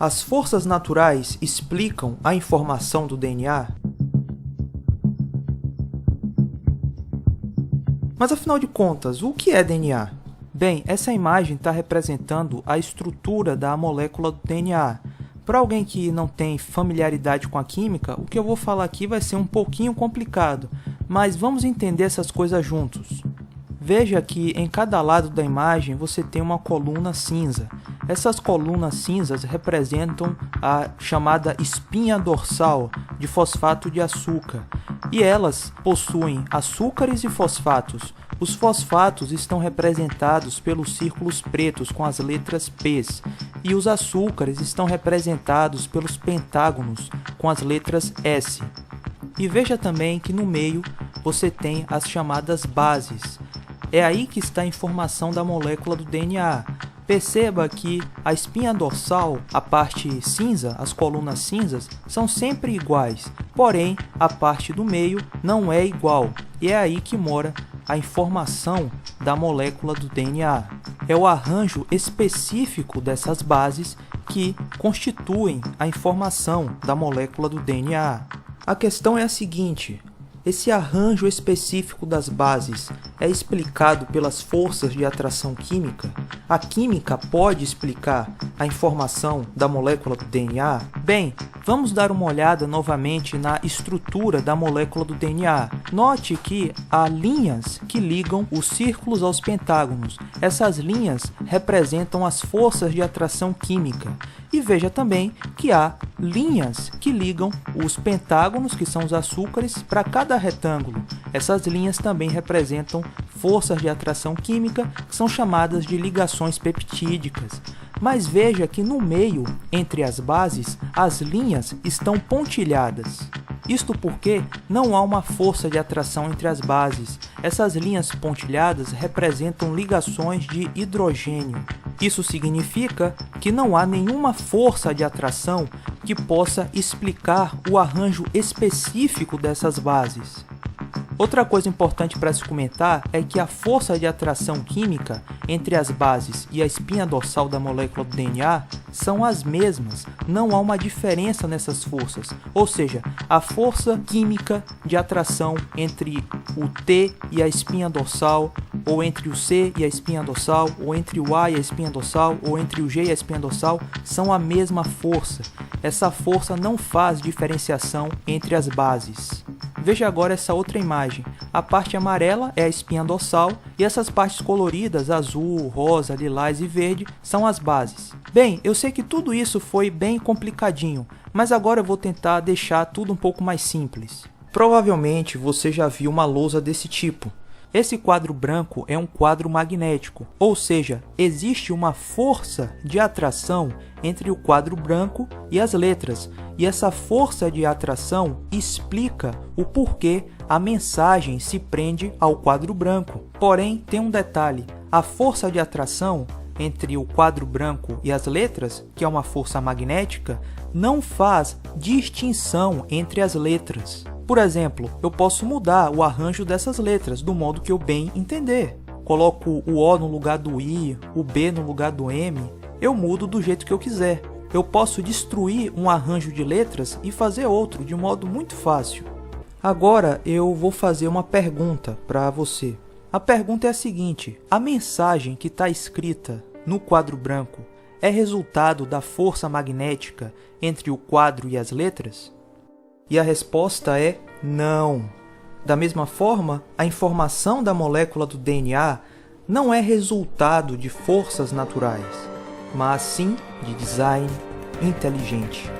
As forças naturais explicam a informação do DNA? Mas afinal de contas, o que é DNA? Bem, essa imagem está representando a estrutura da molécula do DNA. Para alguém que não tem familiaridade com a química, o que eu vou falar aqui vai ser um pouquinho complicado, mas vamos entender essas coisas juntos. Veja que em cada lado da imagem você tem uma coluna cinza. Essas colunas cinzas representam a chamada espinha dorsal de fosfato de açúcar, e elas possuem açúcares e fosfatos. Os fosfatos estão representados pelos círculos pretos com as letras P, e os açúcares estão representados pelos pentágonos com as letras S. E veja também que no meio você tem as chamadas bases. É aí que está a informação da molécula do DNA. Perceba que a espinha dorsal, a parte cinza, as colunas cinzas, são sempre iguais, porém a parte do meio não é igual, e é aí que mora a informação da molécula do DNA. É o arranjo específico dessas bases que constituem a informação da molécula do DNA. A questão é a seguinte: esse arranjo específico das bases é explicado pelas forças de atração química? A química pode explicar a informação da molécula do DNA? Bem, vamos dar uma olhada novamente na estrutura da molécula do DNA. Note que há linhas que ligam os círculos aos pentágonos. Essas linhas representam as forças de atração química. E veja também que há linhas que ligam os pentágonos, que são os açúcares, para cada retângulo. Essas linhas também representam forças de atração química, que são chamadas de ligações peptídicas. Mas veja que no meio, entre as bases, as linhas estão pontilhadas. Isto porque não há uma força de atração entre as bases. Essas linhas pontilhadas representam ligações de hidrogênio. Isso significa que não há nenhuma força de atração que possa explicar o arranjo específico dessas bases. Outra coisa importante para se comentar é que a força de atração química entre as bases e a espinha dorsal da molécula do DNA são as mesmas, não há uma diferença nessas forças, ou seja, a força química de atração entre o T e a espinha dorsal, ou entre o C e a espinha dorsal, ou entre o A e a espinha dorsal, ou entre o G e a espinha dorsal, são a mesma força. Essa força não faz diferenciação entre as bases. Veja agora essa outra imagem. A parte amarela é a espinha dorsal e essas partes coloridas, azul, rosa, lilás e verde, são as bases. Bem, eu sei que tudo isso foi bem complicadinho, mas agora eu vou tentar deixar tudo um pouco mais simples. Provavelmente você já viu uma lousa desse tipo. Esse quadro branco é um quadro magnético, ou seja, existe uma força de atração entre o quadro branco e as letras, e essa força de atração explica o porquê a mensagem se prende ao quadro branco. Porém, tem um detalhe: a força de atração entre o quadro branco e as letras, que é uma força magnética, não faz distinção entre as letras. Por exemplo, eu posso mudar o arranjo dessas letras do modo que eu bem entender. Coloco o O no lugar do I, o B no lugar do M, eu mudo do jeito que eu quiser. Eu posso destruir um arranjo de letras e fazer outro de modo muito fácil. Agora eu vou fazer uma pergunta para você. A pergunta é a seguinte: a mensagem que está escrita no quadro branco é resultado da força magnética entre o quadro e as letras? E a resposta é não. Da mesma forma, a informação da molécula do DNA não é resultado de forças naturais, mas sim de design inteligente.